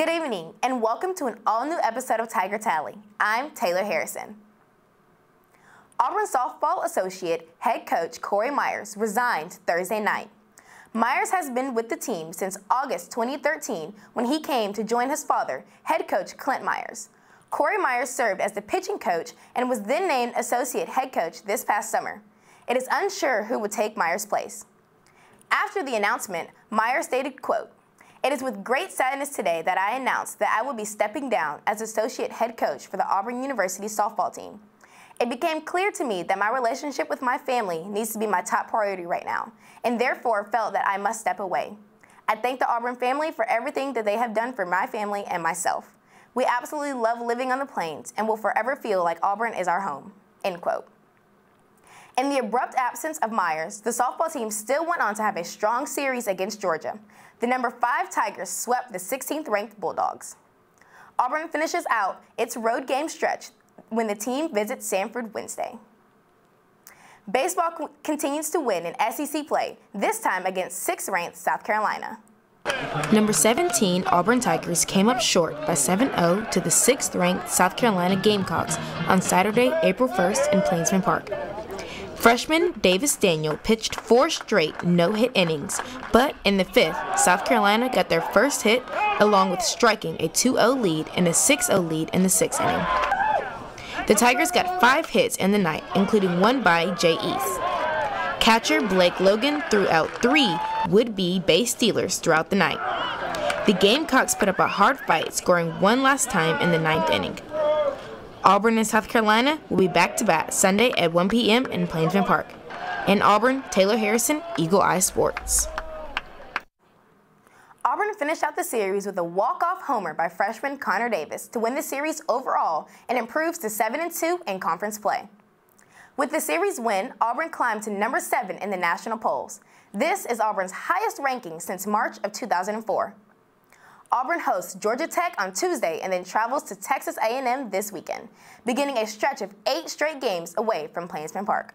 Good evening, and welcome to an all-new episode of Tiger Tally. I'm Taylor Harrison. Auburn softball associate head coach Corey Myers resigned Thursday night. Myers has been with the team since August 2013 when he came to join his father, head coach Clint Myers. Corey Myers served as the pitching coach and was then named associate head coach this past summer. It is unsure who would take Myers' place. After the announcement, Myers stated, quote, "It is with great sadness today that I announce that I will be stepping down as associate head coach for the Auburn University softball team. It became clear to me that my relationship with my family needs to be my top priority right now, and therefore felt that I must step away. I thank the Auburn family for everything that they have done for my family and myself. We absolutely love living on the plains and will forever feel like Auburn is our home." End quote. In the abrupt absence of Myers, the softball team still went on to have a strong series against Georgia. The number 5 Tigers swept the 16th-ranked Bulldogs. Auburn finishes out its road game stretch when the team visits Sanford Wednesday. Baseball continues to win in SEC play, this time against 6th-ranked South Carolina. Number 17 Auburn Tigers came up short by 7-0 to the 6th-ranked South Carolina Gamecocks on Saturday, April 1st in Plainsman Park. Freshman Davis Daniel pitched 4 straight no-hit innings, but in the 5th, South Carolina got their first hit along with striking a 2-0 lead and a 6-0 lead in the 6th inning. The Tigers got 5 hits in the night, including one by Jay East. Catcher Blake Logan threw out 3 would-be base stealers throughout the night. The Gamecocks put up a hard fight, scoring one last time in the 9th inning. Auburn and South Carolina will be back-to-back Sunday at 1 p.m. in Plainsman Park. In Auburn, Taylor Harrison, Eagle Eye Sports. Auburn finished out the series with a walk-off homer by freshman Connor Davis to win the series overall and improves to 7-2 in conference play. With the series win, Auburn climbed to number 7 in the national polls. This is Auburn's highest ranking since March of 2004. Auburn hosts Georgia Tech on Tuesday and then travels to Texas A&M this weekend, beginning a stretch of 8 straight games away from Plainsman Park.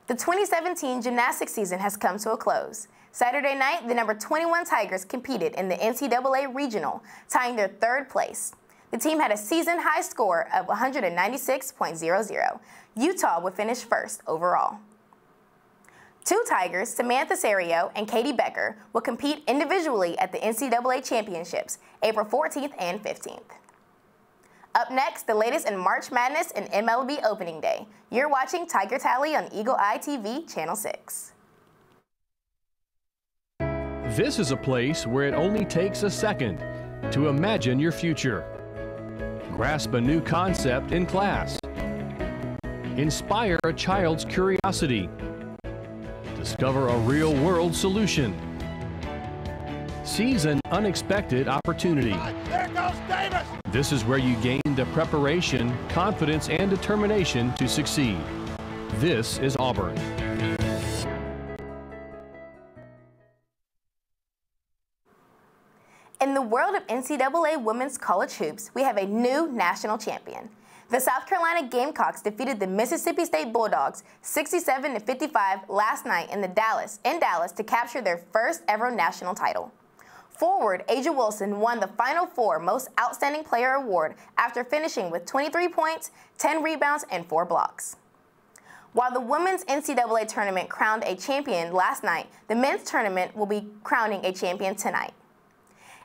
The 2017 gymnastics season has come to a close. Saturday night, the number 21 Tigers competed in the NCAA Regional, tying their 3rd place. The team had a season-high score of 196.00. Utah would finish first overall. 2 Tigers, Samantha Serio and Katie Becker, will compete individually at the NCAA Championships, April 14th and 15th. Up next, the latest in March Madness and MLB Opening Day. You're watching Tiger Tally on Eagle Eye TV, Channel 6. This is a place where it only takes a second to imagine your future. Grasp a new concept in class. Inspire a child's curiosity. Discover a real-world solution. Seize an unexpected opportunity. There goes Davis! This is where you gain the preparation, confidence, and determination to succeed. This is Auburn. In the world of NCAA women's college hoops, we have a new national champion. The South Carolina Gamecocks defeated the Mississippi State Bulldogs 67-55 last night in Dallas to capture their first ever national title. Forward Asia Wilson won the Final Four Most Outstanding Player award after finishing with 23 points, 10 rebounds, and 4 blocks. While the women's NCAA tournament crowned a champion last night, the men's tournament will be crowning a champion tonight.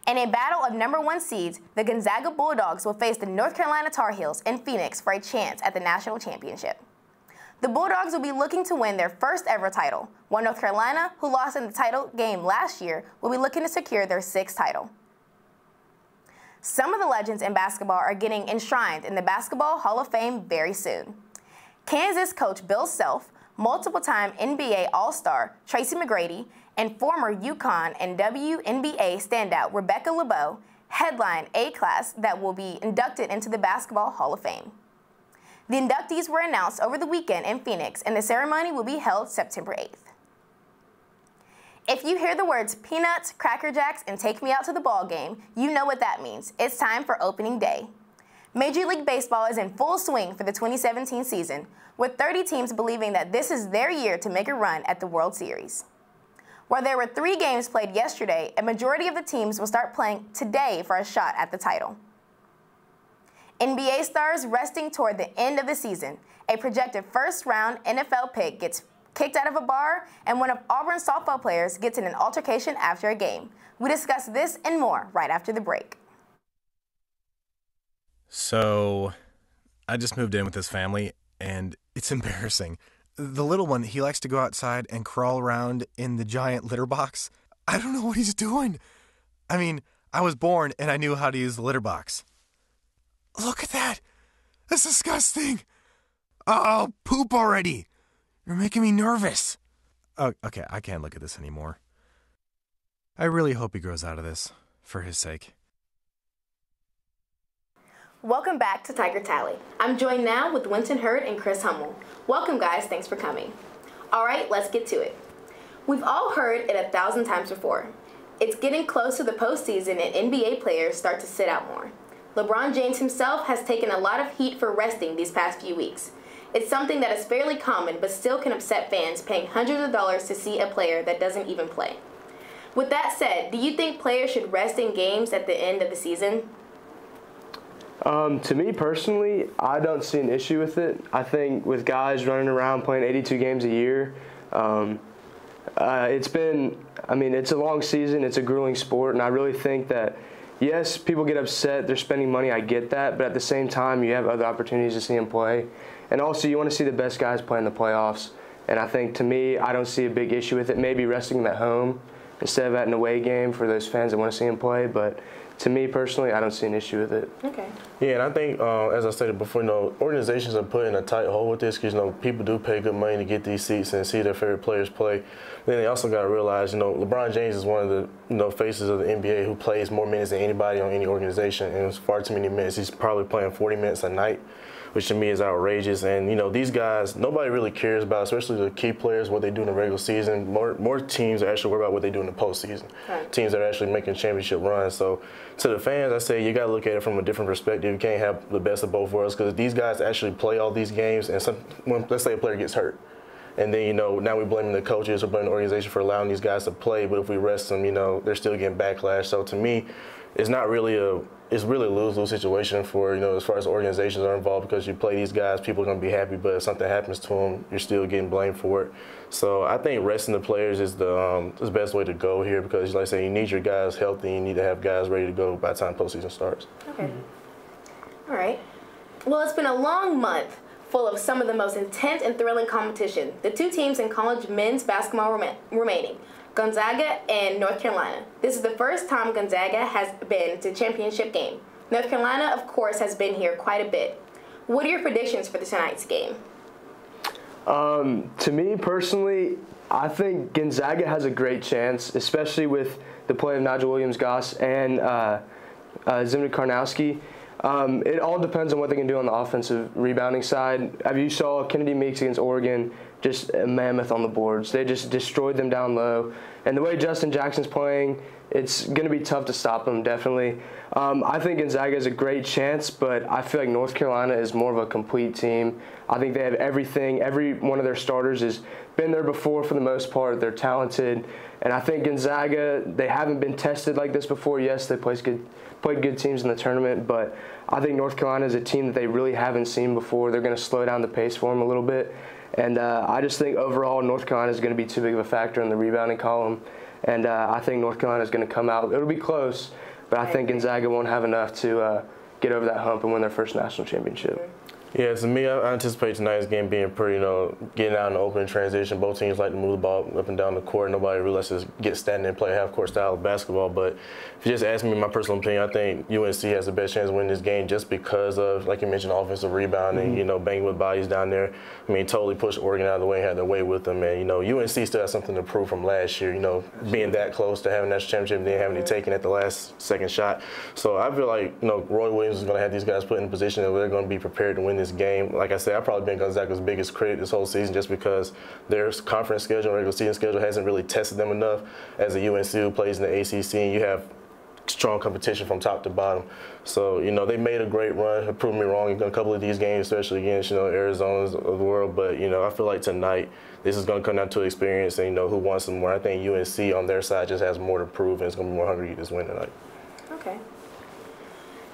In a battle of number 1 seeds, the Gonzaga Bulldogs will face the North Carolina Tar Heels in Phoenix for a chance at the national championship. The Bulldogs will be looking to win their first ever title, while North Carolina, who lost in the title game last year, will be looking to secure their 6th title. Some of the legends in basketball are getting enshrined in the Basketball Hall of Fame very soon. Kansas coach Bill Self, multiple-time NBA All-Star Tracy McGrady, and former UConn and WNBA standout Rebecca LeBeau headline a class that will be inducted into the Basketball Hall of Fame. The inductees were announced over the weekend in Phoenix, and the ceremony will be held September 8th. If you hear the words peanuts, Cracker Jacks, and take me out to the ball game, you know what that means. It's time for opening day. Major League Baseball is in full swing for the 2017 season, with 30 teams believing that this is their year to make a run at the World Series. While there were 3 games played yesterday, a majority of the teams will start playing today for a shot at the title. NBA stars resting toward the end of the season. A projected first-round NFL pick gets kicked out of a bar, and one of Auburn's softball players gets in an altercation after a game. We discuss this and more right after the break. So, I just moved in with this family, and it's embarrassing. The little one, he likes to go outside and crawl around in the giant litter box. I don't know what he's doing. I mean, I was born and I knew how to use the litter box. Look at that. That's disgusting. Oh, poop already. You're making me nervous. Oh, okay, I can't look at this anymore. I really hope he grows out of this, for his sake. Welcome back to Tiger Tally. I'm joined now with Winton Hurd and Chris Hummel. Welcome, guys. Thanks for coming. All right, let's get to it. We've all heard it 1,000 times before. It's getting close to the postseason and NBA players start to sit out more. LeBron James himself has taken a lot of heat for resting these past few weeks. It's something that is fairly common but still can upset fans paying hundreds of dollars to see a player that doesn't even play. With that said, do you think players should rest in games at the end of the season? To me personally, I don't see an issue with it. I think with guys running around playing 82 games a year, it's a long season, it's a grueling sport, and I really think that, yes, people get upset, they're spending money, I get that, but at the same time, you have other opportunities to see them play. And also, you want to see the best guys play in the playoffs. And I think, to me, I don't see a big issue with it. Maybe resting them at home instead of at an away game for those fans that want to see them play, but to me personally, I don't see an issue with it. Okay. Yeah, and I think, as I stated before, organizations are put in a tight hole with this because, people do pay good money to get these seats and see their favorite players play. Then they also got to realize, LeBron James is one of the, faces of the NBA who plays more minutes than anybody on any organization, and it's far too many minutes. He's probably playing 40 minutes a night, which to me is outrageous. And, these guys, nobody really cares about, especially the key players, what they do in the regular season. More teams are actually worried about what they do in the postseason. Right. Teams that are actually making championship runs. So to the fans, I say you got to look at it from a different perspective. You can't have the best of both worlds because these guys actually play all these games, and let's say a player gets hurt. And then, now we're blaming the coaches or blaming the organization for allowing these guys to play. But if we rest them, they're still getting backlash. So to me, it's really a lose-lose situation for, as far as organizations are involved, because you play these guys, people are going to be happy, but if something happens to them, you're still getting blamed for it. So I think resting the players is the best way to go here because, like I say, you need your guys healthy. You need to have guys ready to go by the time postseason starts. Okay. All right. Well, it's been a long month full of some of the most intense and thrilling competition. The 2 teams in college men's basketball remaining, Gonzaga and North Carolina. This is the first time Gonzaga has been to championship game. North Carolina, of course, has been here quite a bit. What are your predictions for tonight's game? To me personally, I think Gonzaga has a great chance, especially with the play of Nigel Williams-Goss and Zimny Karnowski. It all depends on what they can do on the offensive rebounding side. You saw Kennedy Meeks against Oregon, just a mammoth on the boards. They just destroyed them down low. And the way Justin Jackson's playing, it's going to be tough to stop him, definitely. I think Gonzaga has a great chance, but I feel like North Carolina is more of a complete team. I think they have everything. Every one of their starters has been there before for the most part. They're talented. And I think Gonzaga, they haven't been tested like this before. Yes, they played good teams in the tournament, but I think North Carolina is a team that they really haven't seen before. They're going to slow down the pace for them a little bit. And I just think overall North Carolina is going to be too big of a factor in the rebounding column. And I think North Carolina is going to come out. It'll be close, but I think Gonzaga won't have enough to get over that hump and win their first national championship. Yeah, to me, I anticipate tonight's game being pretty, getting out in the open transition. Both teams like to move the ball up and down the court. Nobody really lets us get standing and play half-court style of basketball. But if you just ask me my personal opinion, I think UNC has the best chance of winning this game just because of, like you mentioned, offensive rebounding, banging with bodies down there. I mean, totally pushed Oregon out of the way and had their way with them. And, UNC still has something to prove from last year, being that close to having that championship and then having it taken at the last second shot. So I feel like, Roy Williams is going to have these guys put in a position that they're going to be prepared to win this game. Like I said, I've probably been Gonzaga's biggest critic this whole season just because their conference schedule, regular season schedule hasn't really tested them enough as a UNC who plays in the ACC. And you have strong competition from top to bottom. So, you know, they made a great run, have proven me wrong in a couple of these games, especially against, you know, Arizona's of the world. But, you know, I feel like tonight this is going to come down to experience and, you know, who wants some more. I think UNC on their side just has more to prove, and it's going to be more hungry to this win tonight. Okay.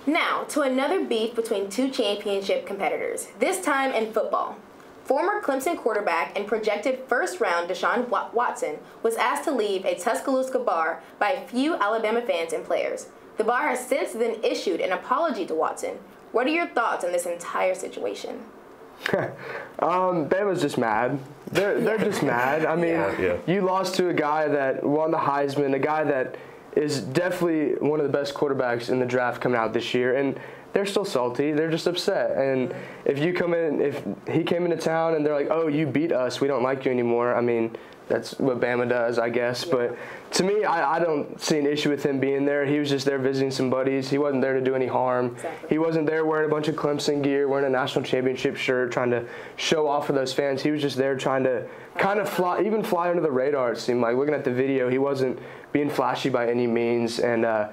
Now, to another beef between two championship competitors, this time in football. Former Clemson quarterback and projected first-round Deshaun Watson was asked to leave a Tuscaloosa bar by a few Alabama fans and players. The bar has since then issued an apology to Watson. What are your thoughts on this entire situation? Bama's just mad. They're just mad. I mean, you lost to a guy that won the Heisman, a guy that is definitely one of the best quarterbacks in the draft coming out this year, and they're still salty. They're just upset. And if he came into town and they're like, "Oh, you beat us. We don't like you anymore." I mean, that's what Bama does, I guess. Yeah. But to me, I don't see an issue with him being there. He was just there visiting some buddies. He wasn't there to do any harm. Exactly. He wasn't there wearing a bunch of Clemson gear, wearing a national championship shirt, trying to show off for those fans. He was just there trying to kind of fly under the radar, it seemed like. Looking at the video, he wasn't being flashy by any means. And I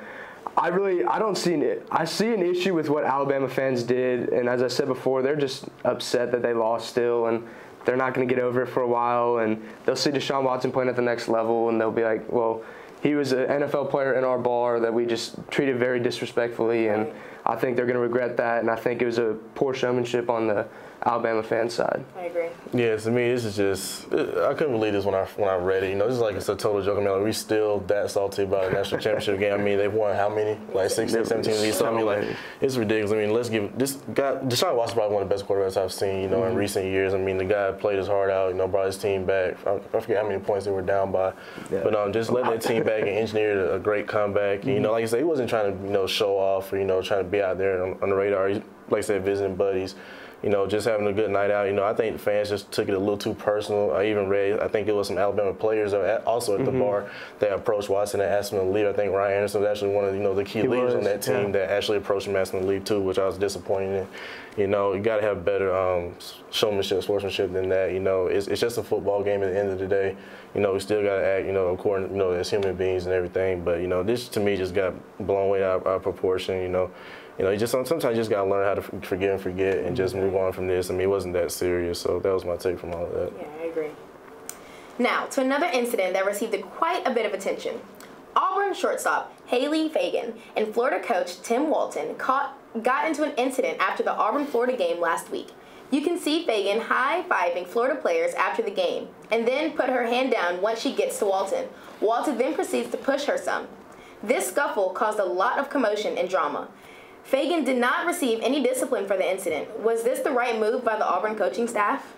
see an issue with what Alabama fans did. And as I said before, they're just upset that they lost still. And they're not going to get over it for a while, and they'll see Deshaun Watson playing at the next level, and they'll be like, well, he was an NFL player in our bar that we just treated very disrespectfully, and I think they're going to regret that, and I think it was a poor showmanship on the Alabama fan side. I agree. Yeah, to me, this is just, I couldn't believe this when I read it. You know, this is like, it's a total joke. I mean, like, we still that salty about a national championship game. I mean, they've won how many? Like 16, 17 of these. So, I mean, like, it's ridiculous. I mean, let's give this guy, Deshaun Watson's probably one of the best quarterbacks I've seen, you know, in recent years. I mean, the guy played his heart out, you know, brought his team back. I forget how many points they were down by. Yeah. But just letting that team back and engineered a great comeback. And, you know, like I said, he wasn't trying to, you know, show off or, you know, trying to be out there on the radar. He, like I said, visiting buddies. You know, just having a good night out. You know, I think the fans just took it a little too personal. I even read, I think it was some Alabama players also at the bar that approached Watson and asked him to leave. I think Ryan Anderson was actually one of, you know, the key leaders on that team that actually approached him, asking him to leave too, which I was disappointed in. You know, you got to have better showmanship, sportsmanship than that. You know, it's just a football game at the end of the day. You know, we still got to act, you know, according, you know, as human beings and everything. But, you know, this to me just got blown way out of proportion, you know. You know, you just sometimes you just gotta learn how to forgive and forget and just move on from this. I mean, it wasn't that serious, so that was my take from all of that. Yeah, I agree. Now, to another incident that received quite a bit of attention. Auburn shortstop Haley Fagan and Florida coach Tim Walton got into an incident after the Auburn-Florida game last week. You can see Fagan high-fiving Florida players after the game and then put her hand down once she gets to Walton. Walton then proceeds to push her some. This scuffle caused a lot of commotion and drama. Fagan did not receive any discipline for the incident. Was this the right move by the Auburn coaching staff?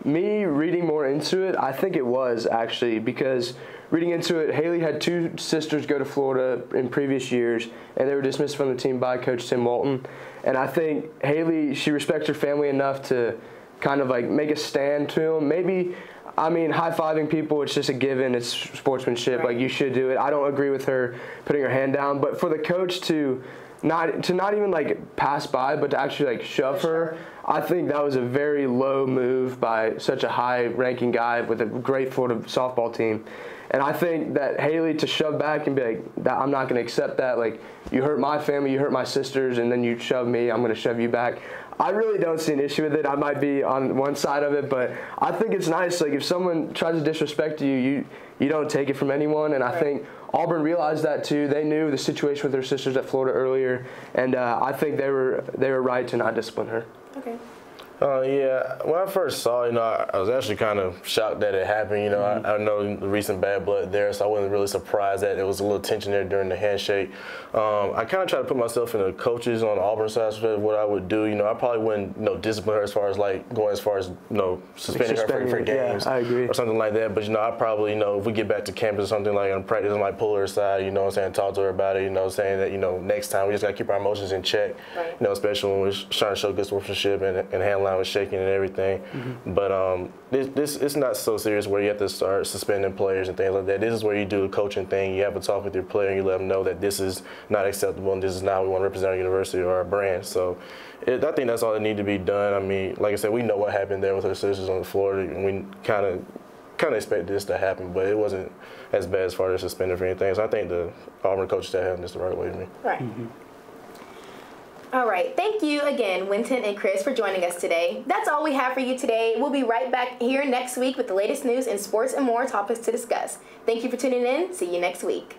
Me reading more into it, I think it was actually, because reading into it, Haley had two sisters go to Florida in previous years, and they were dismissed from the team by Coach Tim Walton. And I think Haley, she respects her family enough to kind of like make a stand to him. Maybe, I mean, high-fiving people, it's just a given. It's sportsmanship. Right. Like, you should do it. I don't agree with her putting her hand down. But for the coach to not even, like, pass by, but to actually, like, shove her, I think that was a very low move by such a high-ranking guy with a great Florida softball team. And I think that Haley to shove back and be like, I'm not going to accept that. Like, you hurt my family, you hurt my sisters, and then you shove me, I'm going to shove you back. I really don't see an issue with it. I might be on one side of it, but I think it's nice. Like, if someone tries to disrespect you, you don't take it from anyone. And I think Auburn realized that too. They knew the situation with their sisters at Florida earlier, and I think they were right to not discipline her. Okay. Yeah, when I first saw it, you know, I was actually kind of shocked that it happened. You know, I know the recent bad blood there, so I wasn't really surprised that there was a little tension there during the handshake. I kind of try to put myself in the coaches on the Auburn side, what I would do. You know, I probably wouldn't, you know, discipline her as far as like going as far as, you know, suspending her for games, I agree, or something like that. But you know, I probably, you know, if we get back to campus or something like on practice, I might pull her aside. You know what I'm saying? Talk to her about it. You know, saying that, you know, next time we just gotta keep our emotions in check. Right. You know, especially when we're trying to show good sportsmanship and hand line with shaking and everything. But this it's not so serious where you have to start suspending players and things like that. This is where you do the coaching thing. You have a talk with your player and you let them know that this is not acceptable and this is not how we want to represent our university or our brand. So I think that's all that needs to be done. I mean, like I said, we know what happened there with her sisters on the floor, and we kind of kind of expected this to happen, but it wasn't as bad as far as suspended for anything. So I think the Auburn coaches that have this the right way to me. Right. All right. Thank you again, Winton and Chris, for joining us today. That's all we have for you today. We'll be right back here next week with the latest news in sports and more topics to discuss. Thank you for tuning in. See you next week.